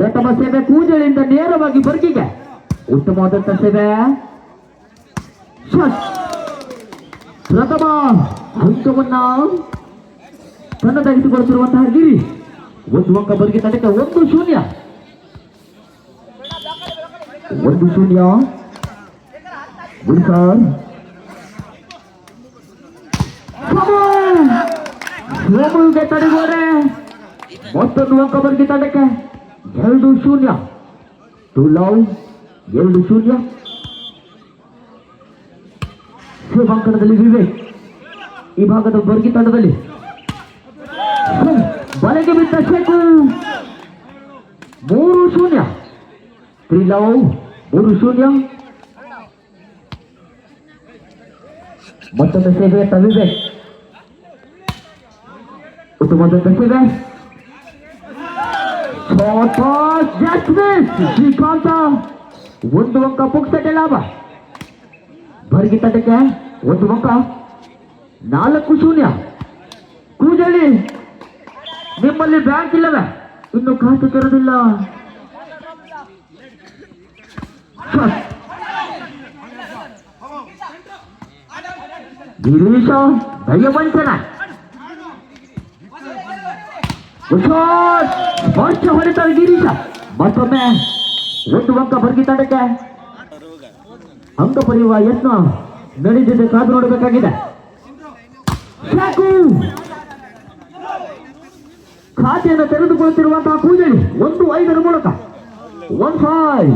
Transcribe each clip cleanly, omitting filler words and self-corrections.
ಪ್ರಥಮ ಸೇವೆ ಕೂಜಳಿಂದ ನೇರವಾಗಿ ಬರ್ಗಿಗೆ ಉತ್ತಮವಾದಂತ ಸೇವೆ ಪ್ರಥಮ ಅಂಕವನ್ನ ತನ್ನದಾಗಿಸಿಕೊಳ್ಳುತ್ತಿರುವಂತಹ ಗಿರಿ ಒಂದು ಅಂಕ ಬರ್ಗಿ ತನಕ 1-0 ಗುಡ್ ಸರ್ ಸೋಮುಗೆ ತಡೆಗೋಡೆ ಮತ್ತೊಂದು ಅಂಕ ಬರ್ಗಿ ತನಕ 2-0 ಟು ಲವ್ 2-0 ಸೇವಾಂಕಣದಲ್ಲಿ ವಿವೇಕ್ ಈ ಭಾಗದ ಬರ್ಗಿ ತಂಡದಲ್ಲಿ ಬಲೆಗೆ ಬಿದ್ದ ಶೇಖು 3-0 ತ್ರಿಲವ್ 3-0 ಮತ್ತೊಂದು ಸೇವೆಯತ್ತ ವಿವೇಕ್ ಉತ್ತಮವಾದಂತ ಸೇವೆ ಶ್ರೀಕಾಂತ ಒಂದು ಅಂಕ ಪುಕ್ಸಟೆ ಲಾಭ ಬರ್ಗಿ ತಂಡಕ್ಕೆ ಒಂದು ಅಂಕ 4-0 ಕೂಜಳಿ ನಿಮ್ಮಲ್ಲಿ ಬ್ಯಾಂಕ್ ಇಲ್ಲವೇ ಇನ್ನು ಖಾತೆ ತೆರೆದಿಲ್ಲ ಗಿರೀಶ ದಯವಂಚನ ಸ್ಪರ್ಶ ಹೊಡಿತಾರೆ ಗಿರೀಶ ಮತ್ತೊಮ್ಮೆ ಒಂದು ಅಂಕ ಬರ್ಗಿ ತಂಡಕ್ಕೆ ಅಂಕ ಪಡೆಯುವ ಯತ್ನ ನಡೆದಿದೆ ಕಾದು ನೋಡಬೇಕಾಗಿದೆ ಖಾತೆಯನ್ನು ತೆರೆದುಕೊಳ್ಳುತ್ತಿರುವಂತಹ ಕೂಜಳಿ 1-5 ಮೂಲಕ 1-5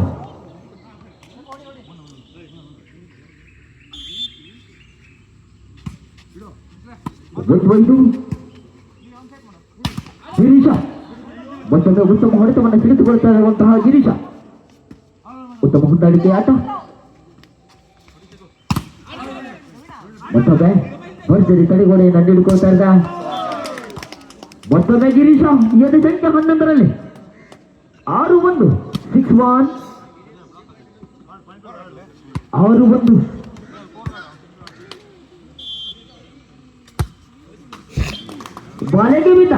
ಗಿರೀಶ ಮತ್ತೊಂದು ಉತ್ತಮ ಹೊಡೆತವನ್ನು ತಿಳಿದುಕೊಳ್ತಾ ಇರುವಂತಹ ಗಿರೀಶ ಉತ್ತಮ ಹೊಂದಾಣಿಕೆ ಆಟ ಮತ್ತೊಮ್ಮೆ ಭರ್ಜರಿ ತಡೆಗೋಡೆಯನ್ನು ನೀಡಿಕೊಳ್ತಾ ಇದ್ದ ಮತ್ತೊಮ್ಮೆ ಗಿರೀಶ ಎದು ಸಂಖ್ಯೆ 11ರಲ್ಲಿ 6-1 6-1 ಬಾಲೆಗೆ ಬಿದ್ದ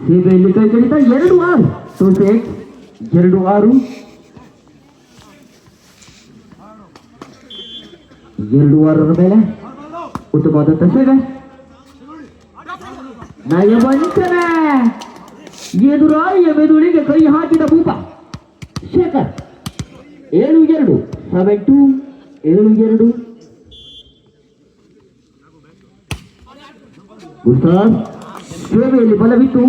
ಸೇವೆಯಲ್ಲಿ ಕೈ ಕಡಿತ 2-6 2-6 2-6 ಮೇಲೆ ಉತ್ತಮವಾದಂತ ಸೇವೆ ನಯವಂಚನ ಎದುರಾಳಿಯ ಮೆದುಳಿಗೆ ಕೈ ಹಾಕಿದ ಭೂಪ ಶೇಖರ್ 7-2 7-2 ಗುರುಸಾರ್ ಸೇವೆಯಲ್ಲಿ ಬಲವಿತ್ತು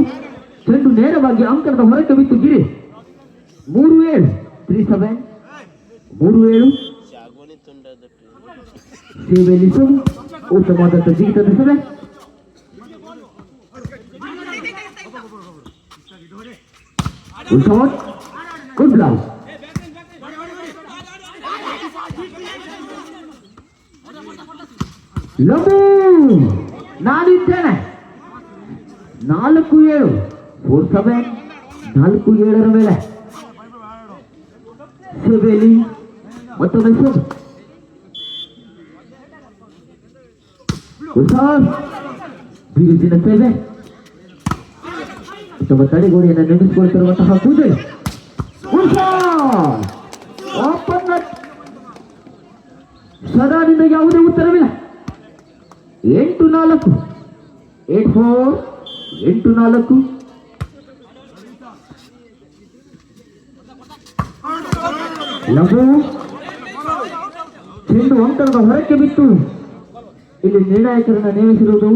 ಚೆಂಡು ನೇರವಾಗಿ ಅಂಕಣದ ಹೊರಕ್ಕೆ ಬಿತ್ತು ಗಿರಿ 3-7 ಸೇವೆಯಲ್ಲಿ ಉತ್ತಮವಾದಂತ ಜಿಗಿತದ ಸೇವೆ ಗುಡ್ ಬ್ಲೌಸ್ ಲಘು ನಾನಿದ್ದೇನೆ 4-7 4-7 ಮೇಲೆ ಸೇವೆಯಲ್ಲಿ ಮತ್ತೊಮ್ಮೆ ಬಿರುಸಿನ ಸೇವೆ ಉತ್ತಮ ತಡೆಗೋಡೆಯನ್ನು ನಡೆಸಿಕೊಳ್ತಿರುವಂತಹ ಕೂಜಳಿ ಸದಾನಿಂದ ಯಾವುದೇ ಉತ್ತರವಿಲ್ಲ 8-4 8-4 ಲಘು ಚೆಂಡು ಅಂಕಣದ ಹೊರಕ್ಕೆ ಬಿತ್ತು ಇಲ್ಲಿ ನಿರ್ಣಾಯಕರನ್ನ ನೇಮಿಸಿರುವುದು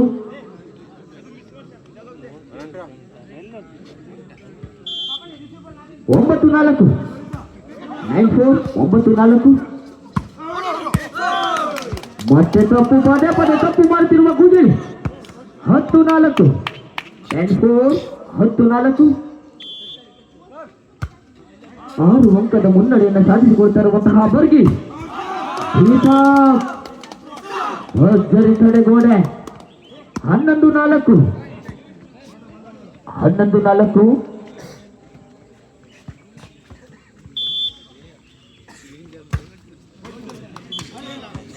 9-4 9-4 ಮತ್ತೆ ತಪ್ಪು ಪದೇ ತಪ್ಪು ಮಾಡುತ್ತಿರುವ ಕೂಜಳಿ 10-4 10-4 6 ಅಂಕದ ಮುನ್ನಡೆಯನ್ನು ಸಾಧಿಸಿಕೊಳ್ತಾ ಇರುವಂತಹ ಬರ್ಗಿ ಭರ್ಜರಿ ತಡೆಗೋಡೆ 11-4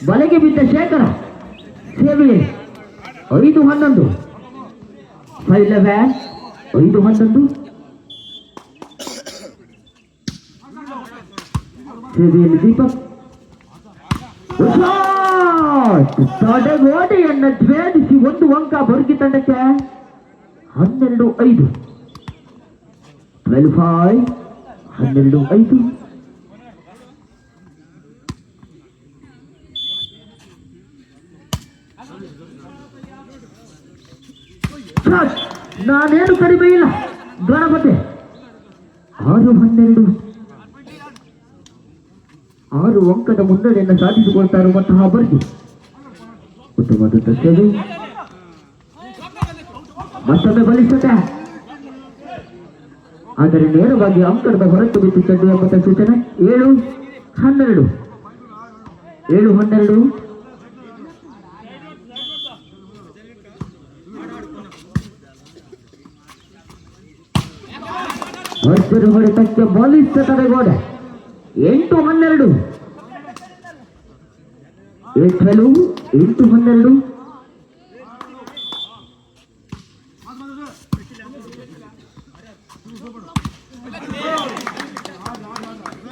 ಬಲೆಗೆ ಬಿದ್ದ ಶೇಖರ ಸೇವೆ 5-11 5-11 ಸೇವೆಯಲ್ಲಿ ದೀಪಕ್ ತಡೆಗೋಡೆಯನ್ನು ಛೇದಿಸಿ 1 ಅಂಕ ಬರ್ಗಿ ತಂಡಕ್ಕೆ 12-5 12-5 12-5 ನಾನೇನು ಕಡಿಮೆ ಇಲ್ಲ ಗಣಪತಿ 6-12 6 ಅಂಕದ ಮುನ್ನಡೆಯನ್ನು ಸಾಧಿಸಿಕೊಳ್ತಾ ಇರುವಂತಹ ಬರ್ಗಿ ಉತ್ತಮವಾದಂತಹ ಸೇವೆ ಮತ್ತೊಮ್ಮೆ ಬಲಿಷ್ಠತೆ ಆದರೆ ನೇರವಾಗಿ ಅಂಕಣದ ಹೊರತು ಬಿದ್ದು ಚೆಂಡು ಎಂಬಂತ ಸೂಚನೆ 7-12 7-12 ಭರ್ಜರಿ ಹೊಡೆತಕ್ಕೆ ಬಲಿಷ್ಠ ತಡೆಗೋಡೆ 8-12 8-12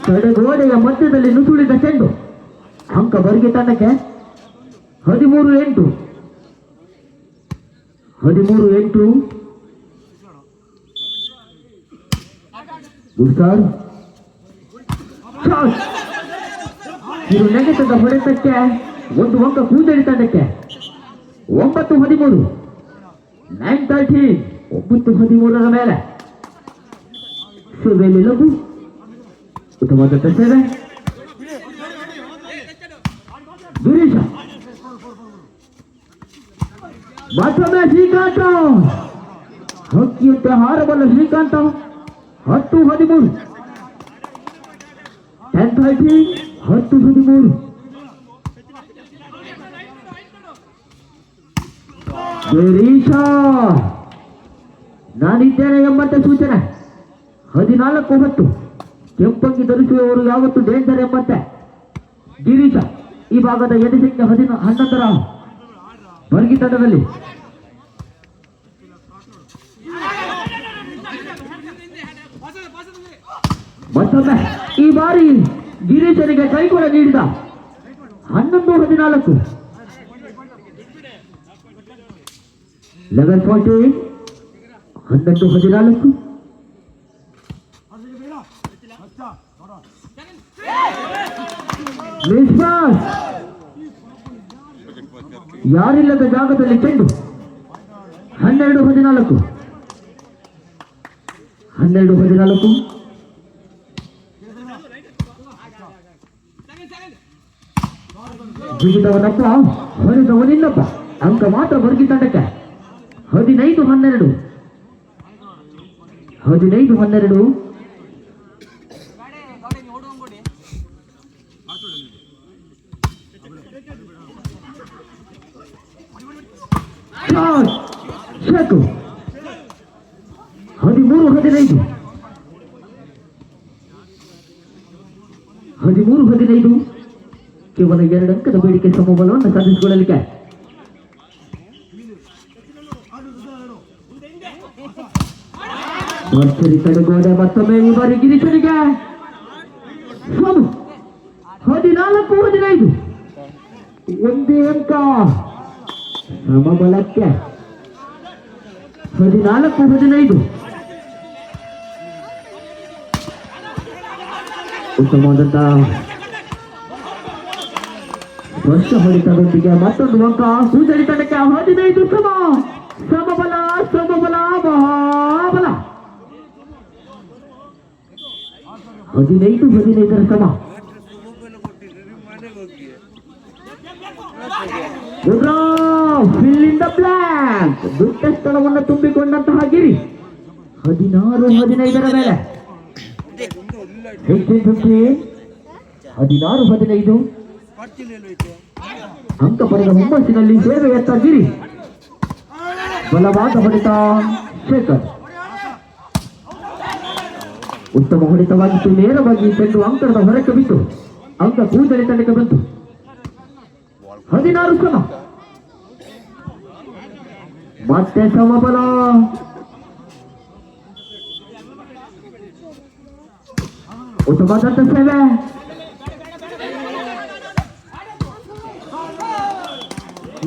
ತಡೆಗೋಡೆಯ ಮಧ್ಯದಲ್ಲಿ ನುಸುಳಿದ ಚೆಂಡು ಅಂಕ ಬರ್ಗಿ ತಂಡಕ್ಕೆ 13-8 ಗುರುಸಾರ್ ಇದು ನೆಗೆತದ ಹೊಡೆತಕ್ಕೆ 1 ಅಂಕ ಕೂದಲಿ ತಂಡಕ್ಕೆ 9-13 9-13 9-13 ಮೇಲೆ ಸೇವೆಯಲ್ಲಿ ಲಘು ಉತ್ತಮವಾದಂಥ ಸೇವೆ ಗಿರೀಶ ಮತ್ತೊಮ್ಮೆ ಶ್ರೀಕಾಂತ ಹಕ್ಕಿಯಂತೆ ಹಾರಬಲ್ಲ ಶ್ರೀಕಾಂತ 10-13 10-13 10-13 ಗಿರೀಶ ನಾನಿದ್ದೇನೆ ಎಂಬಂತೆ ಸೂಚನೆ 14-10 ಕೆಂಪಂಗಿ ಧರಿಸುವವರು ಯಾವತ್ತು ಡೇಂಜರ್ ಎಂಬಂತೆ ಗಿರೀಶ ಈ ಭಾಗದ ಎಡಿಸಿಂಗ್ 11ರ ಬರ್ಗಿ ತಂಡದಲ್ಲಿ ಮತ್ತೊಮ್ಮೆ ಈ ಬಾರಿ ಗಿರೀಶನಿಗೆ ಕೈಕೊಡ ನೀಡಿದ 11-14 11-14 11-14 ವಿಶ್ವಾಸ್ ಯಾರಿಲ್ಲದ ಜಾಗದಲ್ಲಿ ಚೆಂಡು 12-14 12-14 ಜಿಗಿದವನಪ್ಪ ಹೊಡೆದವನಿಲ್ಲಪ್ಪ ಅಂಕ ಮಾತ್ರ ಬರ್ಗಿ ತಂಡಕ್ಕೆ 15-12 15-12 ಶೇಕು 13-15 13-15 ಕೇವಲ 2 ಅಂಕದ ಬೇಡಿಕೆ ಸಮಬಲವನ್ನು ಸಾಧಿಸಿಕೊಳ್ಳಲಿಕ್ಕೆ ಭರ್ಜರಿ ತಡೆಗೋಡೆ ಮತ್ತೊಮ್ಮೆ ಈ ಬಾರಿ ಗಿರೀಶನಿಗೆ 14-15 ಒಂದೇ ಅಂಕ ಸಮಬಲಕ್ಕೆ 14-15 ಉತ್ತಮವಾದಂತ ಸ್ಪರ್ಶ ಹೊಡಿತದೊಂದಿಗೆ ಮತ್ತೊಂದು ಅಂಕ ಕೂದಲಿ ತಂಡಕ್ಕೆ 15 ಸಮಬಲ ಮಹಾಬಲ 15-15 ಸಮ ಫಿಲ್ ಇನ್ ದ ಬ್ಲಾಂಕ್ ಬಿಟ್ಟ ಸ್ಥಳವನ್ನು ತುಂಬಿಕೊಂಡಂತಹ ಗಿರಿ 16-15 ಮೇಲೆ 16-15 ಅಂಕ ಪಡೆದ ಹುಮ್ಮಸ್ಸಿನಲ್ಲಿ ಸೇವೆಯತ್ತ ಗಿರಿ ಬಲವಾದ ಹೊಡೆತ ಶೇಖರ್ ಉತ್ತಮ ಹೊಡೆತವಾಗಿತ್ತು ನೇರವಾಗಿ ಚೆಂಡು ಅಂಕಣದ ಹೊರಕ್ಕೆ ಬಿಟ್ಟು ಅಂಕ ಕೂದಲಿ ತಂಡಕ್ಕೆ ಬಂತು 16 ಸಮ ಮತ್ತೆ ಸಮಬಲ ಉತ್ತಮವಾದಂತ ಸೇವೆ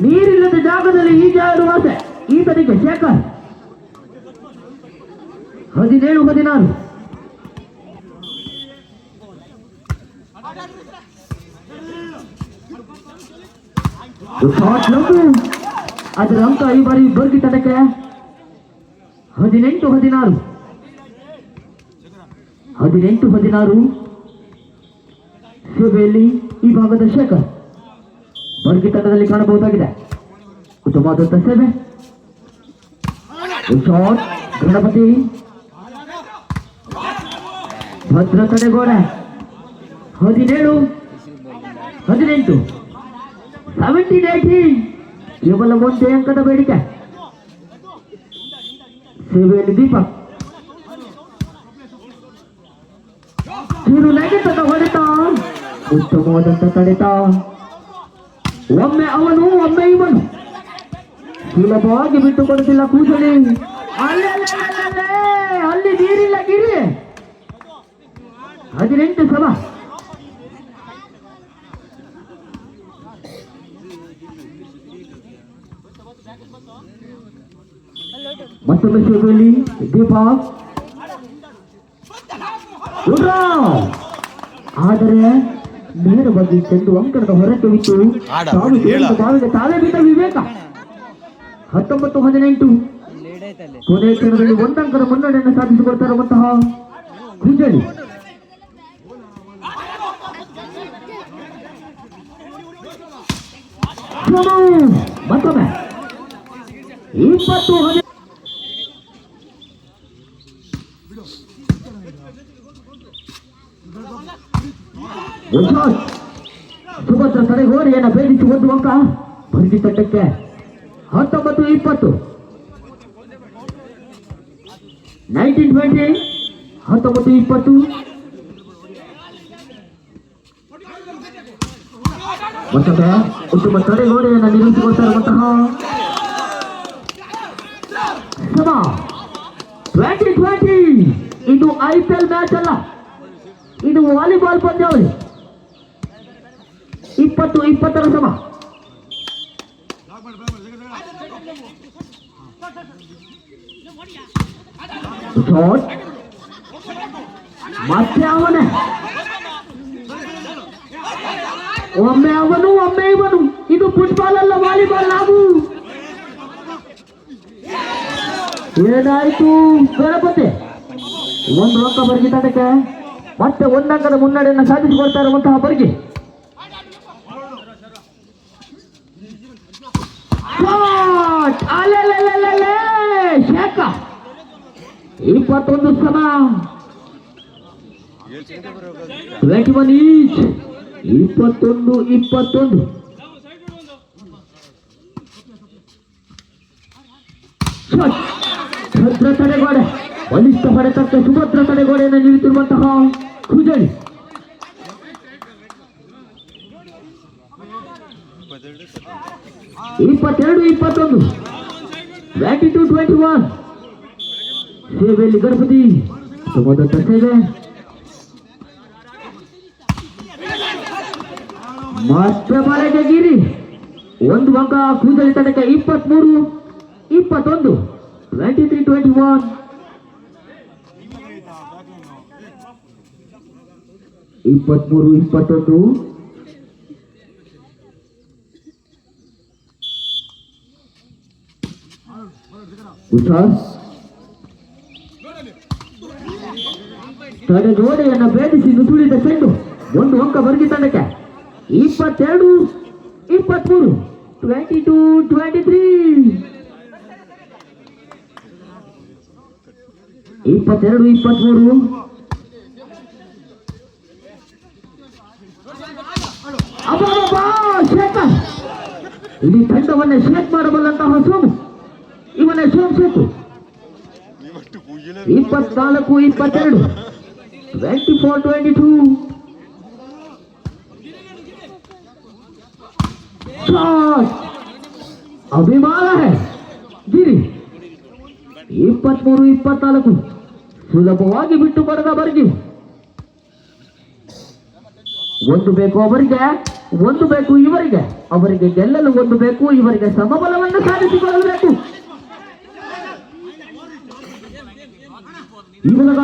ನೀರಿಲ್ಲದ ಜಾಗದಲ್ಲಿ ಈಜಾಡುವ ಆಸೆ ಈತನಿಗೆ ಶೇಖರ್ 17-16. ಅದರ ಅಂಕ ಈ ಬಾರಿ ಬರ್ಗಿ ತಂಡಕ್ಕೆ 18-16. 18-16 ಸೇವೆಯಲ್ಲಿ ಈ ಭಾಗದ ಶೇಖರ್ ಬರ್ಗಿ ತಂಡದಲ್ಲಿ ಕಾಣಬಹುದಾಗಿದೆ. ಉತ್ತಮವಾದಂಥ ಸೇವೆ. ಶಾಟ್ ಗಣಪತಿ ಭದ್ರ ತಡೆಗೋಡೆ 17-18. 17-18 ಕೇವಲ ಒಂದೇ ಅಂಕದ ಬೇಡಿಕೆ. ಸೇವೆಯಲ್ಲಿ ದೀಪಕ್ ಕಿರುನಗೆತದ ಹೊಡೆತ ಉತ್ತಮವಾದಂಥ ತಡೆತ. ಒಮ್ಮೆ ಅವನು ಒಮ್ಮೆ ಇವನು ಸುಲಭವಾಗಿ ಬಿಟ್ಟುಕೊಡುತ್ತಿಲ್ಲ ಕೂಸಲಿ. ಅಲ್ಲಿ ನೀರಿಲ್ಲ ಗಿರಿ. 18 ಸಮ. ಮತ್ತೊಮ್ಮೆ ಸೇವೆಯಲ್ಲಿ ದೀಪಕ್ ಆದರೆ ನೇರವಾಗಿ ಚೆಂಡು ಅಂಕಣದ ಹೊರಕ್ಕೆ ಬಿಟ್ಟು ಬಾವಿಗೆ ತಾವೇ ಬಿದ್ದ ವಿವೇಕ. 19-18 ಕೊನೆಯ ಕ್ಷಣದಲ್ಲಿ ಒಂದಂಕದ ಮುನ್ನಡೆಯನ್ನು ಸಾಧಿಸಿಕೊಡ್ತಾ ಇರುವಂತಹ ಗುಂಜಲಿ. ಮತ್ತೊಮ್ಮೆ 20 ಸುಭದ್ರ ತಡೆಗೋಡೆಯನ್ನು ಭೇದಿಸಿ ಒಂದು ಅಂಕ ಬರ್ಗಿ ತಟ್ಟಕ್ಕೆ. 19-20. 19-20. 19-20. ಮತ್ತೊಮ್ಮೆ ಉತ್ತಮ ತಡೆಗೋಡೆಯನ್ನು ನಿರ್ಮಿಸಿಕೊಳ್ತಾ ಇರುವಂತಹ ಸಮ. 20-20. ಇದು IPL ಮ್ಯಾಚ್ ಅಲ್ಲ, ಇದು ವಾಲಿಬಾಲ್ ಪಂದ್ಯಾವಳಿ. 20-20 ಸಮ. ಮತ್ತೆ ಅವನೇ ಒಮ್ಮೆ ಅವನು ಒಮ್ಮೆ ಇವನು. ಇದು ಫುಟ್ಬಾಲ್ ಅಲ್ಲ, ವಾಲಿಬಾಲ್. ನಾವು ಏನಾಯ್ತು ಗಣಪತಿ? ಒಂದು ಅಂಕ ಬರ್ಗಿ ತಂಡಕ್ಕೆ. ಮತ್ತೆ ಒಂದಂಕದ ಮುನ್ನಡೆಯನ್ನು ಸಾಧಿಸಿಕೊಳ್ತಾ ಇರುವಂತಹ ಬರ್ಗಿ. ಶೇಖ 21 ಸಮ. 21 ಈಚ್. 21-21. ಭದ್ರ ತಡೆಗೋಡೆ ಬಲಿಷ್ಠ ಹೊಡೆತಕ್ಕೆ ಸುಭದ್ರ ತಡೆಗೋಡೆಯನ್ನು ನೀಡುತ್ತಿರುವಂತಹ ಕುಜಳಿ. 22-21. 22-21. ಸೇವೆಯಲ್ಲಿ ಗಣಪತಿ ಸುಮದಂತ ಸೇವೆ. ಮತ್ತೆ ಮಳೆಗೆ ಗಿರಿ. ಒಂದು ಅಂಕ ಕೂದಲಿ ತಂಡಕ್ಕೆ. 23-21. 23-21. 23-21. ಉಸಾಸ್ ತಡೆಗೋಡೆಯನ್ನು ಭೇದಿಸಿ ನುಸುಳಿದ ಚೆಂಡು. ಒಂದು ಅಂಕ ಬರ್ಗಿ ತಂಡಕ್ಕೆ. 22-23. 22-23. 22-23. ಶೇಖರ್ ಇಡೀ ತಂಡವನ್ನೇ ಶೇಕ್ ಮಾಡಬಲ್ಲಂತಹ ಸೋಮು ಇವನೇ ಸೋಮಶೇಖು. 24-22. 24-22. ಅಭಿಮಾನ ಹೇ ಗಿರಿ. 23-24. ಸುಲಭವಾಗಿ ಬಿಟ್ಟು ಪಡೆದ ಬರ್ಗಿ. ಒಂದು ಬೇಕು ಅವರಿಗೆ, ಒಂದು ಬೇಕು ಇವರಿಗೆ. ಅವರಿಗೆ ಗೆಲ್ಲಲು ಒಂದು ಬೇಕು, ಇವರಿಗೆ ಸಮಬಲವನ್ನು ಸಾಧಿಸಿಕೊಳ್ಳಬೇಕು. ಈ ಮೂಲಕ